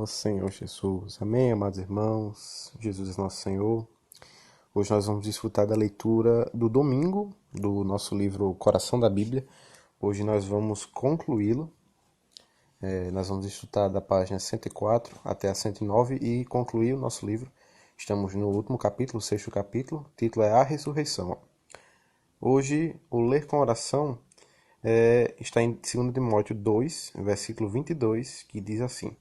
Ó Senhor Jesus. Amém, amados irmãos. Jesus é nosso Senhor. Hoje nós vamos desfrutar da leitura do domingo do nosso livro Coração da Bíblia. Hoje nós vamos concluí-lo. Nós vamos desfrutar da página 104 até a 109 e concluir o nosso livro. Estamos no último capítulo, o sexto capítulo. O título é A Ressurreição. Hoje, o ler com oração está em 2 Timóteo 2, versículo 22, que diz assim: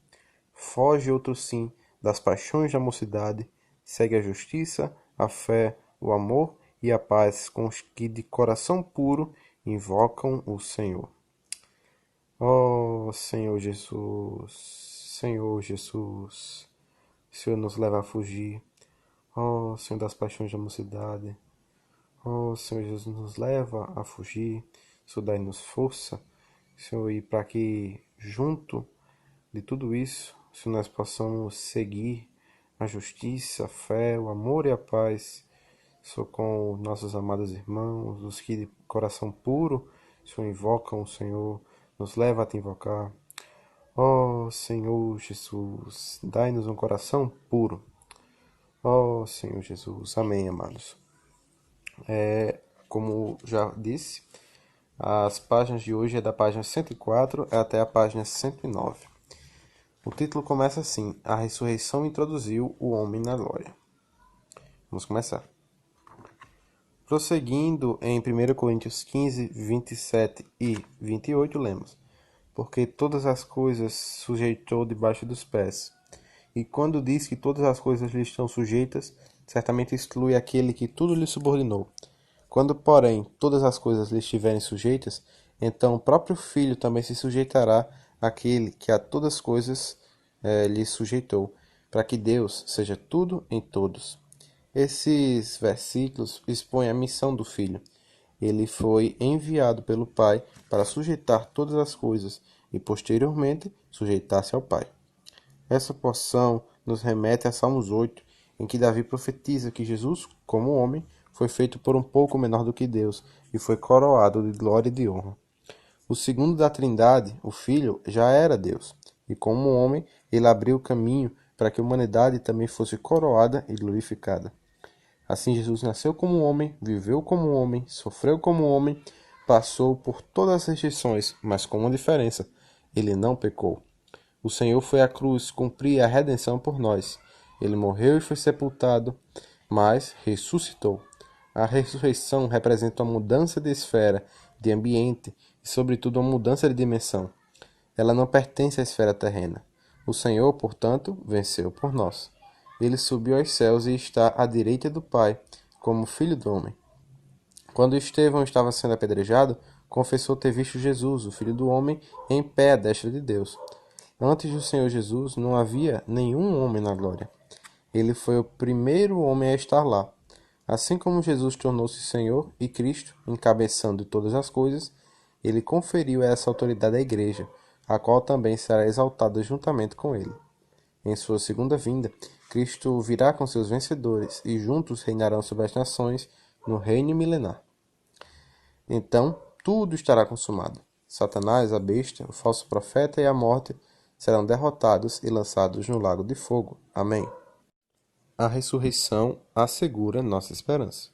Foge outro sim das paixões da mocidade, segue a justiça, a fé, o amor e a paz com os que de coração puro invocam o Senhor. Ó Senhor Jesus, Senhor Jesus, o Senhor nos leva a fugir. Ó Senhor das paixões da mocidade, ó Senhor Jesus, nos leva a fugir. Senhor, dai-nos força, Senhor, e para que junto de tudo isso, se nós possamos seguir a justiça, a fé, o amor e a paz, Senhor, com nossos amados irmãos, os que de coração puro, Senhor, invocam o Senhor, nos leva a te invocar. Ó Senhor Jesus, dai-nos um coração puro. Ó Senhor Jesus, amém, amados. Como já disse, as páginas de hoje é da página 104 até a página 109. O título começa assim: A ressurreição introduziu o homem na glória. Vamos começar. Prosseguindo em 1 Coríntios 15, 27 e 28, lemos: Porque todas as coisas sujeitou debaixo dos pés. E quando diz que todas as coisas lhe estão sujeitas, certamente exclui aquele que tudo lhe subordinou. Quando, porém, todas as coisas lhe estiverem sujeitas, então o próprio Filho também se sujeitará àquele que a todas as coisas lhe sujeitou, para que Deus seja tudo em todos. Esses versículos expõem a missão do Filho. Ele foi enviado pelo Pai para sujeitar todas as coisas e, posteriormente, sujeitar-se ao Pai. Essa porção nos remete a Salmos 8, em que Davi profetiza que Jesus, como homem, foi feito por um pouco menor do que Deus e foi coroado de glória e de honra. O segundo da Trindade, o Filho, já era Deus, e como homem, ele abriu o caminho para que a humanidade também fosse coroada e glorificada. Assim, Jesus nasceu como homem, viveu como homem, sofreu como homem, passou por todas as restrições, mas com uma diferença: ele não pecou. O Senhor foi à cruz cumprir a redenção por nós. Ele morreu e foi sepultado, mas ressuscitou. A ressurreição representa uma mudança de esfera, de ambiente e, sobretudo, uma mudança de dimensão. Ela não pertence à esfera terrena. O Senhor, portanto, venceu por nós. Ele subiu aos céus e está à direita do Pai, como Filho do Homem. Quando Estevão estava sendo apedrejado, confessou ter visto Jesus, o Filho do Homem, em pé à destra de Deus. Antes do Senhor Jesus não havia nenhum homem na glória. Ele foi o primeiro homem a estar lá. Assim como Jesus tornou-se Senhor e Cristo, encabeçando todas as coisas, ele conferiu essa autoridade à Igreja, a qual também será exaltada juntamente com ele. Em sua segunda vinda, Cristo virá com seus vencedores e juntos reinarão sobre as nações no reino milenar. Então, tudo estará consumado. Satanás, a besta, o falso profeta e a morte serão derrotados e lançados no lago de fogo. Amém. A ressurreição assegura nossa esperança.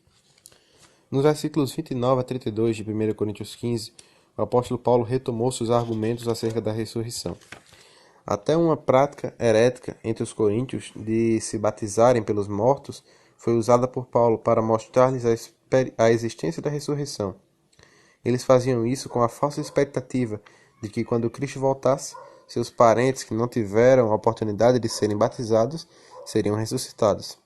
Nos versículos 29 a 32 de 1 Coríntios 15, o apóstolo Paulo retomou seus argumentos acerca da ressurreição. Até uma prática herética entre os coríntios de se batizarem pelos mortos foi usada por Paulo para mostrar-lhes a existência da ressurreição. Eles faziam isso com a falsa expectativa de que, quando Cristo voltasse, seus parentes que não tiveram a oportunidade de serem batizados seriam ressuscitados.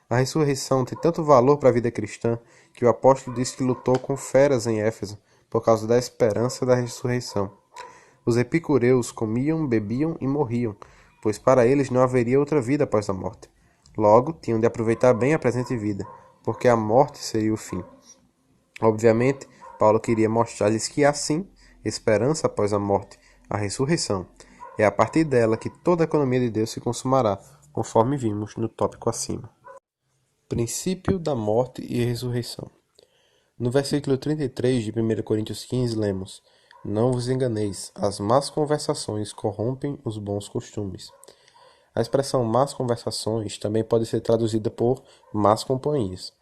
A ressurreição tem tanto valor para a vida cristã que o apóstolo disse que lutou com feras em Éfeso por causa da esperança da ressurreição. Os epicureus comiam, bebiam e morriam, pois para eles não haveria outra vida após a morte. Logo, tinham de aproveitar bem a presente vida, porque a morte seria o fim. Obviamente, Paulo queria mostrar-lhes que há sim esperança após a morte, a ressurreição. É a partir dela que toda a economia de Deus se consumará, conforme vimos no tópico acima. Princípio da morte e ressurreição. No versículo 33 de 1 Coríntios 15, lemos: Não vos enganeis, as más conversações corrompem os bons costumes. A expressão más conversações também pode ser traduzida por más companhias.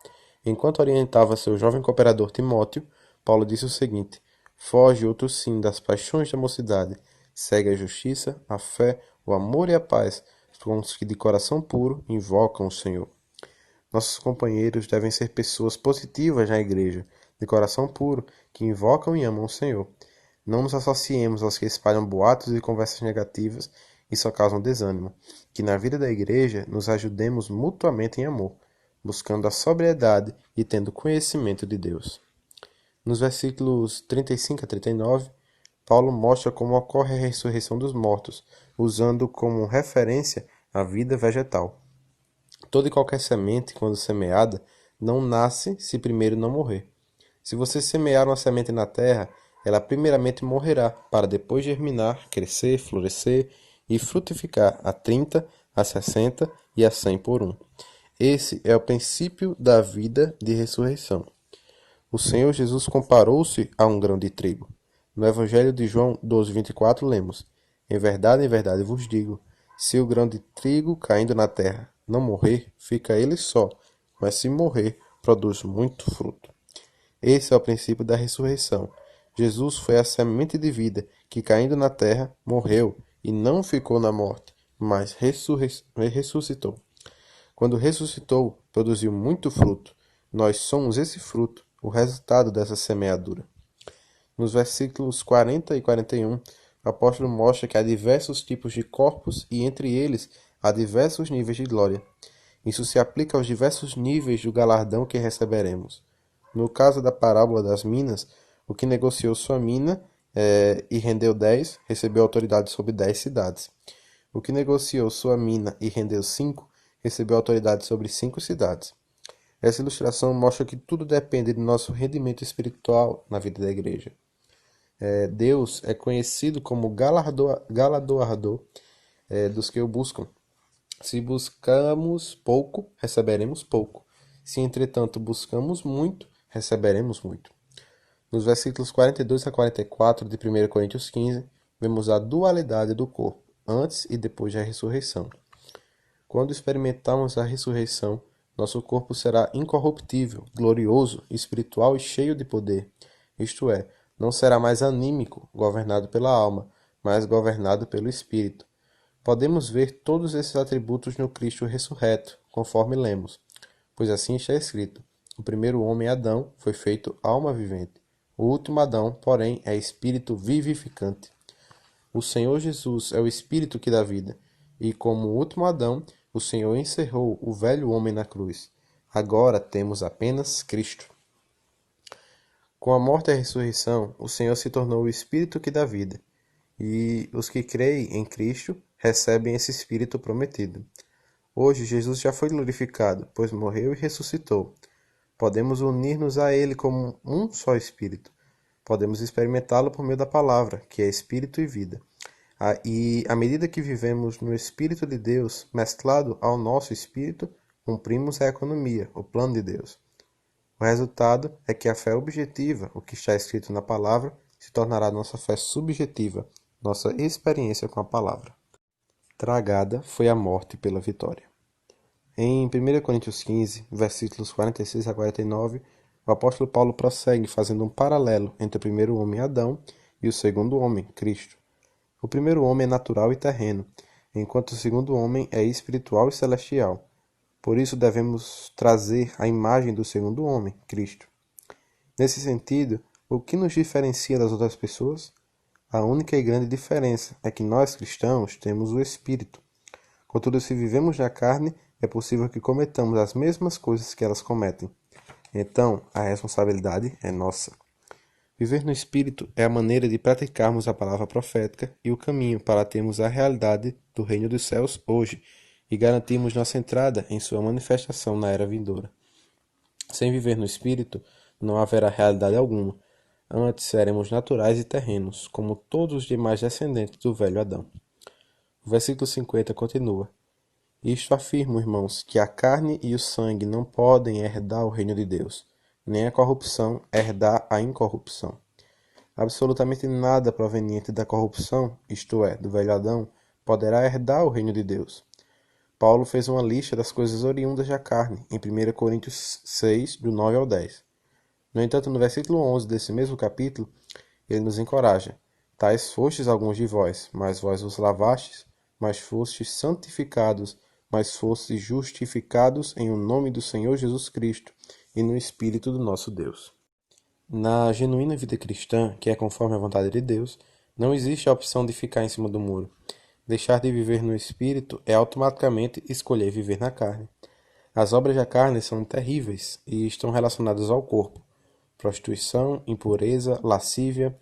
Enquanto orientava seu jovem cooperador Timóteo, Paulo disse o seguinte: foge outro sim das paixões da mocidade, segue a justiça, a fé, o amor e a paz, com os que de coração puro invocam o Senhor. Nossos companheiros devem ser pessoas positivas na igreja, de coração puro, que invocam e amam o Senhor. Não nos associemos aos que espalham boatos e conversas negativas e só causam desânimo. Que na vida da igreja nos ajudemos mutuamente em amor, buscando a sobriedade e tendo conhecimento de Deus. Nos versículos 35 a 39, Paulo mostra como ocorre a ressurreição dos mortos, usando como referência a vida vegetal. Toda e qualquer semente, quando semeada, não nasce se primeiro não morrer. Se você semear uma semente na terra, ela primeiramente morrerá, para depois germinar, crescer, florescer e frutificar a 30, a 60 e a 100 por um. Esse é o princípio da vida de ressurreição. O Senhor Jesus comparou-se a um grão de trigo. No Evangelho de João 12:24 lemos: em verdade vos digo, se o grão de trigo caindo na terra não morrer, fica ele só, mas se morrer, produz muito fruto. Esse é o princípio da ressurreição. Jesus foi a semente de vida que, caindo na terra, morreu e não ficou na morte, mas ressuscitou. Quando ressuscitou, produziu muito fruto. Nós somos esse fruto, o resultado dessa semeadura. Nos versículos 40 e 41, o apóstolo mostra que há diversos tipos de corpos e entre eles há diversos níveis de glória. Isso se aplica aos diversos níveis do galardão que receberemos. No caso da parábola das minas, o que negociou sua mina e rendeu 10, recebeu autoridade sobre 10 cidades. O que negociou sua mina e rendeu 5, recebeu autoridade sobre 5 cidades. Essa ilustração mostra que tudo depende do nosso rendimento espiritual na vida da igreja. Deus é conhecido como galardoador dos que o buscam. Se buscamos pouco, receberemos pouco. Se, entretanto, buscamos muito, receberemos muito. Nos versículos 42 a 44 de 1 Coríntios 15, vemos a dualidade do corpo, antes e depois da ressurreição. Quando experimentarmos a ressurreição, nosso corpo será incorruptível, glorioso, espiritual e cheio de poder. Isto é, não será mais anímico, governado pela alma, mas governado pelo Espírito. Podemos ver todos esses atributos no Cristo ressurreto, conforme lemos. Pois assim está escrito: o primeiro homem, Adão, foi feito alma vivente. O último Adão, porém, é espírito vivificante. O Senhor Jesus é o espírito que dá vida, e como o último Adão, o Senhor encerrou o velho homem na cruz. Agora temos apenas Cristo. Com a morte e a ressurreição, o Senhor se tornou o espírito que dá vida, e os que creem em Cristo recebem esse espírito prometido. Hoje Jesus já foi glorificado, pois morreu e ressuscitou. Podemos unir-nos a Ele como um só Espírito. Podemos experimentá-lo por meio da palavra, que é Espírito e vida. E à medida que vivemos no Espírito de Deus, mesclado ao nosso Espírito, cumprimos a economia, o plano de Deus. O resultado é que a fé objetiva, o que está escrito na palavra, se tornará nossa fé subjetiva, nossa experiência com a palavra. Tragada foi a morte pela vitória. Em 1 Coríntios 15, versículos 46 a 49, o apóstolo Paulo prossegue fazendo um paralelo entre o primeiro homem, Adão, e o segundo homem, Cristo. O primeiro homem é natural e terreno, enquanto o segundo homem é espiritual e celestial. Por isso devemos trazer a imagem do segundo homem, Cristo. Nesse sentido, o que nos diferencia das outras pessoas? A única e grande diferença é que nós cristãos temos o Espírito. Contudo, se vivemos na carne, é possível que cometamos as mesmas coisas que elas cometem. Então, a responsabilidade é nossa. Viver no Espírito é a maneira de praticarmos a palavra profética e o caminho para termos a realidade do reino dos céus hoje e garantirmos nossa entrada em sua manifestação na era vindoura. Sem viver no Espírito, não haverá realidade alguma. Antes seremos naturais e terrenos, como todos os demais descendentes do velho Adão. O versículo 50 continua: Isto afirmo, irmãos, que a carne e o sangue não podem herdar o reino de Deus, nem a corrupção herdar a incorrupção. Absolutamente nada proveniente da corrupção, isto é, do velho Adão, poderá herdar o reino de Deus. Paulo fez uma lista das coisas oriundas da carne, em 1 Coríntios 6, do 9 ao 10. No entanto, no versículo 11 desse mesmo capítulo, ele nos encoraja. Tais fostes alguns de vós, mas vós vos lavastes, mas fostes santificados, mas fostes justificados em o nome do Senhor Jesus Cristo e no Espírito do nosso Deus. Na genuína vida cristã, que é conforme a vontade de Deus, não existe a opção de ficar em cima do muro. Deixar de viver no Espírito é automaticamente escolher viver na carne. As obras da carne são terríveis e estão relacionadas ao corpo: prostituição, impureza, lascívia,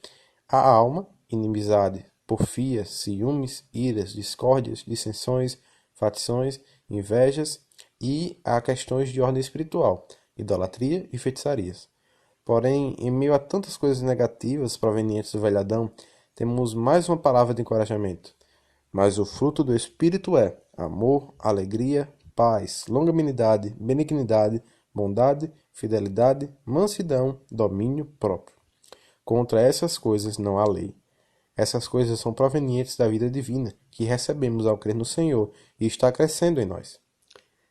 a alma, inimizade, porfia, ciúmes, iras, discórdias, dissensões, facções, invejas e a questões de ordem espiritual, idolatria e feitiçarias. Porém, em meio a tantas coisas negativas provenientes do velho Adão, temos mais uma palavra de encorajamento. Mas o fruto do Espírito é amor, alegria, paz, longanimidade, benignidade, bondade, fidelidade, mansidão, domínio próprio. Contra essas coisas não há lei. Essas coisas são provenientes da vida divina, que recebemos ao crer no Senhor e está crescendo em nós.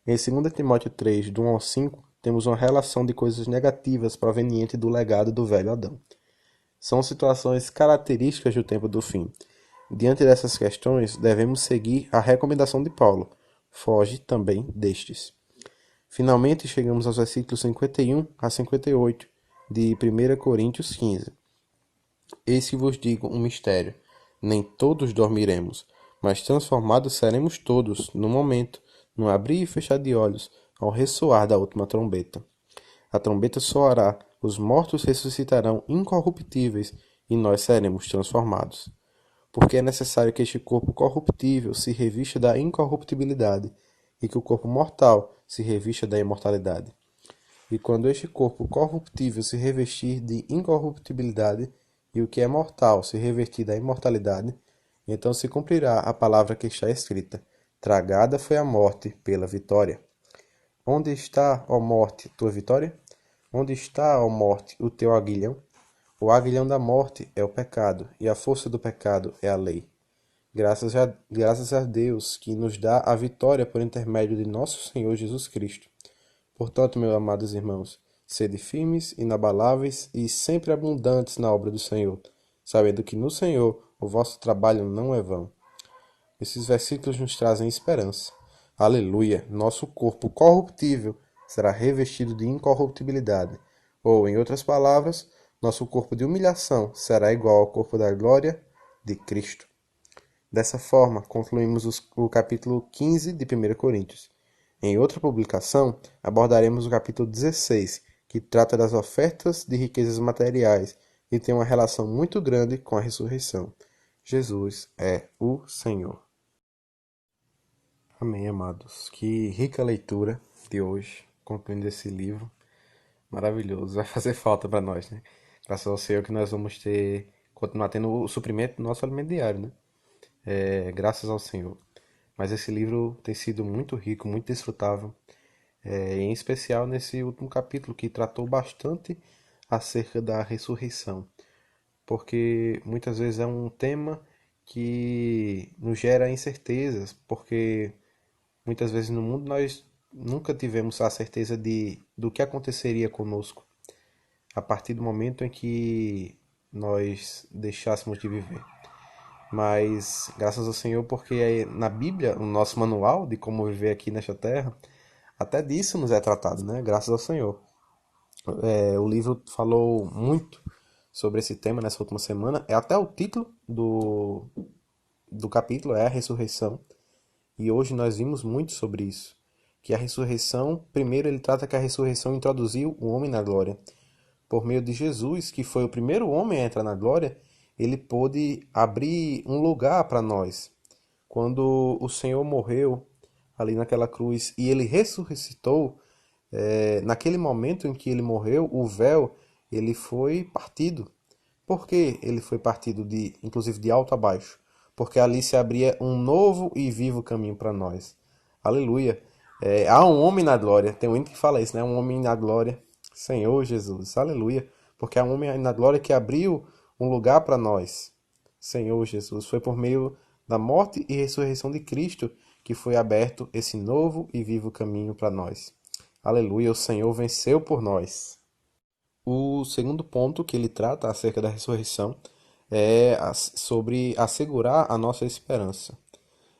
Em 2 Timóteo 3, do 1 ao 5, temos uma relação de coisas negativas provenientes do legado do velho Adão. São situações características do tempo do fim. Diante dessas questões, devemos seguir a recomendação de Paulo: foge também destes. Finalmente, chegamos aos versículos 51 a 58 de 1 Coríntios 15. Eis que vos digo um mistério: nem todos dormiremos, mas transformados seremos todos, no momento, no abrir e fechar de olhos, ao ressoar da última trombeta. A trombeta soará, os mortos ressuscitarão incorruptíveis, e nós seremos transformados. Porque é necessário que este corpo corruptível se revista da incorruptibilidade, e que o corpo mortal se revista da imortalidade. E quando este corpo corruptível se revestir de incorruptibilidade, e o que é mortal se revestir da imortalidade, então se cumprirá a palavra que está escrita: tragada foi a morte pela vitória. Onde está, ó morte, tua vitória? Onde está, ó morte, o teu aguilhão? O aguilhão da morte é o pecado, e a força do pecado é a lei. Graças a Deus que nos dá a vitória por intermédio de nosso Senhor Jesus Cristo. Portanto, meus amados irmãos, sede firmes, inabaláveis e sempre abundantes na obra do Senhor, sabendo que no Senhor o vosso trabalho não é vão. Esses versículos nos trazem esperança. Aleluia! Nosso corpo corruptível será revestido de incorruptibilidade. Ou, em outras palavras, nosso corpo de humilhação será igual ao corpo da glória de Cristo. Dessa forma, concluímos o capítulo 15 de 1 Coríntios. Em outra publicação, abordaremos o capítulo 16, que trata das ofertas de riquezas materiais e tem uma relação muito grande com a ressurreição. Jesus é o Senhor. Amém, amados. Que rica leitura de hoje, concluindo esse livro maravilhoso. Vai fazer falta para nós, né? Graças ao Senhor que nós vamos continuar tendo o suprimento do nosso alimento diário, né? Graças ao Senhor. Mas esse livro tem sido muito rico, muito desfrutável, em especial nesse último capítulo que tratou bastante acerca da ressurreição, porque muitas vezes é um tema que nos gera incertezas, porque muitas vezes no mundo nós nunca tivemos a certeza do que aconteceria conosco a partir do momento em que nós deixássemos de viver. Mas graças ao Senhor, porque na Bíblia, o nosso manual de como viver aqui nesta terra, até disso nos é tratado, né? Graças ao Senhor. O livro falou muito sobre esse tema nessa última semana. É até o título do capítulo é a ressurreição. E hoje nós vimos muito sobre isso. Que a ressurreição, primeiro ele trata que a ressurreição introduziu o homem na glória. Por meio de Jesus, que foi o primeiro homem a entrar na glória, ele pôde abrir um lugar para nós. Quando o Senhor morreu ali naquela cruz e ele ressuscitou, naquele momento em que ele morreu, o véu ele foi partido. Por que ele foi partido inclusive de alto a baixo? Porque ali se abria um novo e vivo caminho para nós. Aleluia! Há um homem na glória. Tem um hino que fala isso, né? Um homem na glória. Senhor Jesus. Aleluia! Porque há um homem na glória que abriu um lugar para nós. Senhor Jesus. Foi por meio da morte e ressurreição de Cristo que foi aberto esse novo e vivo caminho para nós. Aleluia, o Senhor venceu por nós. O segundo ponto que ele trata acerca da ressurreição é sobre assegurar a nossa esperança.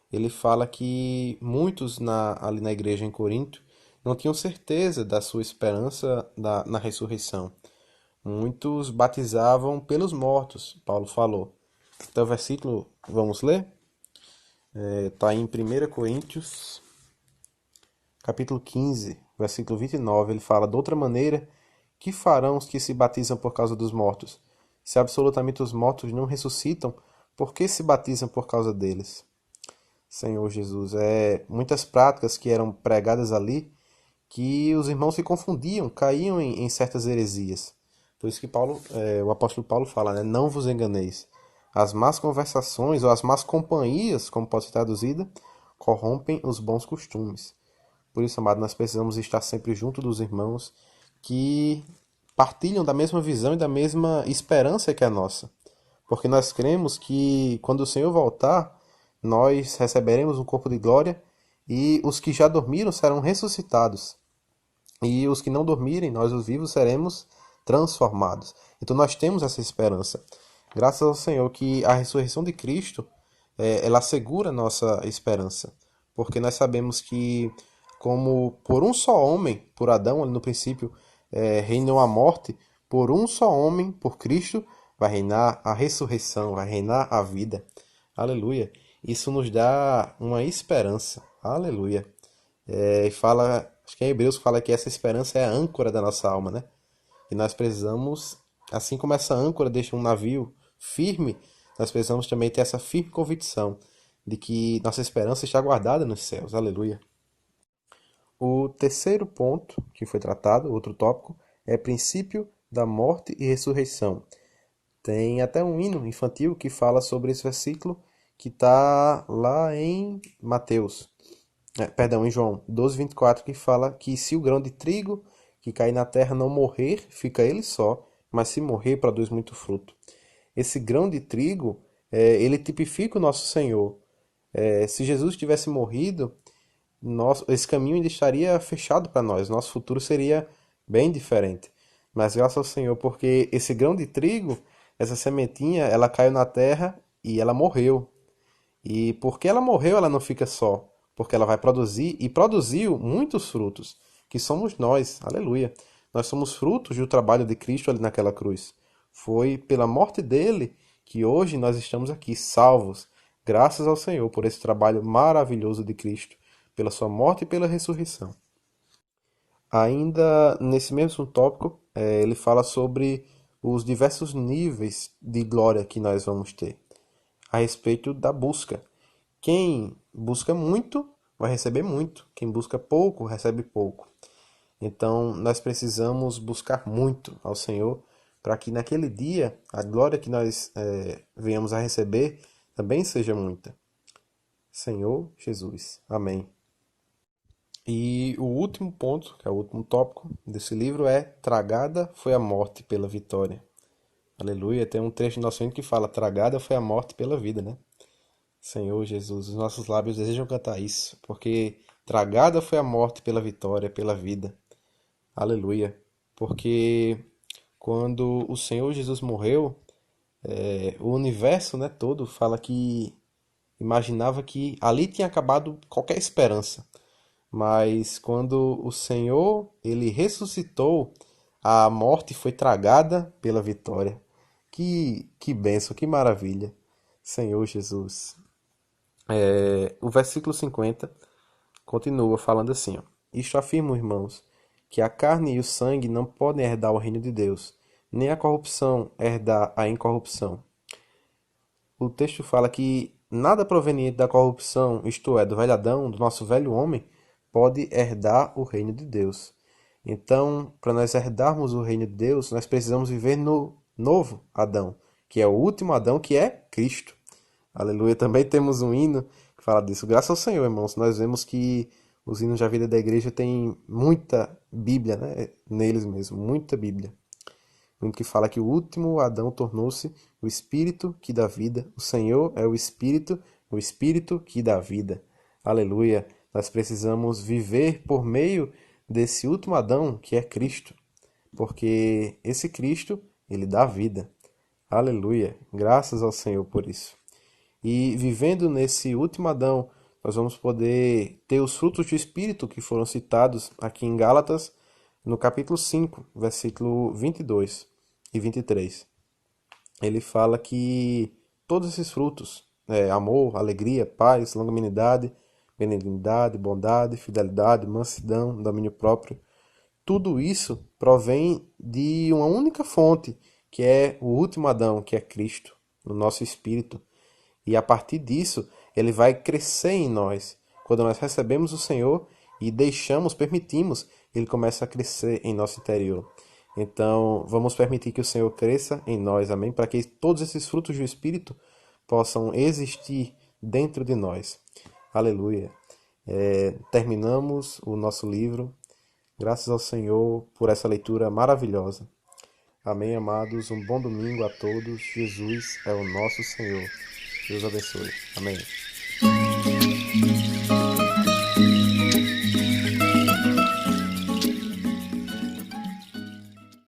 Ele fala que muitos ali na igreja em Corinto não tinham certeza da sua esperança na ressurreição. Muitos batizavam pelos mortos, Paulo falou. Então, o versículo, vamos ler? Está em 1 Coríntios, capítulo 15, versículo 29. Ele fala: de outra maneira, que farão os que se batizam por causa dos mortos? Se absolutamente os mortos não ressuscitam, por que se batizam por causa deles? Senhor Jesus, muitas práticas que eram pregadas ali, que os irmãos se confundiam, caíam em certas heresias. Por isso que o apóstolo Paulo fala, né? Não vos enganeis. As más conversações ou as más companhias, como pode ser traduzida, corrompem os bons costumes. Por isso, amado, nós precisamos estar sempre junto dos irmãos que partilham da mesma visão e da mesma esperança que a nossa. Porque nós cremos que quando o Senhor voltar, nós receberemos um corpo de glória e os que já dormiram serão ressuscitados. E os que não dormirem, nós os vivos seremos transformados. Então nós temos essa esperança. Graças ao Senhor que a ressurreição de Cristo, ela assegura a nossa esperança. Porque nós sabemos que como por um só homem, por Adão, ali no princípio, reinou a morte, por um só homem, por Cristo, vai reinar a ressurreição, vai reinar a vida. Aleluia. Isso nos dá uma esperança. Aleluia. E fala, acho que em Hebreus fala que essa esperança é a âncora da nossa alma, né? E nós precisamos, assim como essa âncora deixa um navio firme, nós precisamos também ter essa firme convicção de que nossa esperança está guardada nos céus. Aleluia. O terceiro ponto que foi tratado, outro tópico, é princípio da morte e ressurreição. Tem até um hino infantil que fala sobre esse versículo que está lá em Mateus, em João 12:24, que fala que se o grão de trigo que cai na terra não morrer, fica ele só, mas se morrer, produz muito fruto. Esse grão de trigo, ele tipifica o nosso Senhor. Se Jesus tivesse morrido, esse caminho ainda estaria fechado para nós, nosso futuro seria bem diferente. Mas graças ao Senhor, porque esse grão de trigo, essa sementinha, ela caiu na terra e ela morreu. E porque ela morreu, ela não fica só, porque ela vai produzir e produziu muitos frutos, que somos nós. Aleluia. Nós somos frutos do trabalho de Cristo ali naquela cruz. Foi pela morte dele que hoje nós estamos aqui salvos, graças ao Senhor por esse trabalho maravilhoso de Cristo, pela sua morte e pela ressurreição. Ainda nesse mesmo tópico, ele fala sobre os diversos níveis de glória que nós vamos ter, a respeito da busca. Quem busca muito vai receber muito, quem busca pouco recebe pouco. Então nós precisamos buscar muito ao Senhor para que naquele dia a glória que nós venhamos a receber também seja muita. Senhor Jesus. Amém. E o último ponto, que é o último tópico desse livro, é tragada foi a morte pela vitória. Aleluia. Tem um trecho do nosso hino que fala: tragada foi a morte pela vida, né? Senhor Jesus, os nossos lábios desejam cantar isso, porque tragada foi a morte pela vitória, pela vida. Aleluia. Porque quando o Senhor Jesus morreu, o universo, né, todo fala que imaginava que ali tinha acabado qualquer esperança. Mas quando o Senhor, ele ressuscitou, a morte foi tragada pela vitória. Que bênção, que maravilha. Senhor Jesus. O versículo 50 continua falando assim, ó: isto afirmo, irmãos, que a carne e o sangue não podem herdar o reino de Deus, nem a corrupção herdar a incorrupção. O texto fala que nada proveniente da corrupção, isto é, do velho Adão, do nosso velho homem, pode herdar o reino de Deus. Então, para nós herdarmos o reino de Deus, nós precisamos viver no novo Adão, que é o último Adão, que é Cristo. Aleluia. Também temos um hino que fala disso. Graças ao Senhor, irmãos, nós vemos que os hinos da vida da igreja têm muita Bíblia, né? Neles mesmo, muita Bíblia. O hino que fala que o último Adão tornou-se o Espírito que dá vida. O Senhor é o Espírito que dá vida. Aleluia. Nós precisamos viver por meio desse último Adão, que é Cristo, porque esse Cristo, ele dá vida. Aleluia. Graças ao Senhor por isso. E vivendo nesse último Adão, nós vamos poder ter os frutos do Espírito que foram citados aqui em Gálatas, no capítulo 5, versículo 22 e 23. Ele fala que todos esses frutos, amor, alegria, paz, longanimidade, benignidade, bondade, fidelidade, mansidão, domínio próprio, tudo isso provém de uma única fonte, que é o último Adão, que é Cristo, no nosso espírito. E a partir disso, ele vai crescer em nós. Quando nós recebemos o Senhor e deixamos, permitimos, ele começa a crescer em nosso interior. Então, vamos permitir que o Senhor cresça em nós, amém? Para que todos esses frutos do Espírito possam existir dentro de nós. Aleluia. Terminamos o nosso livro. Graças ao Senhor por essa leitura maravilhosa. Amém, amados. Um bom domingo a todos. Jesus é o nosso Senhor. Deus abençoe. Amém.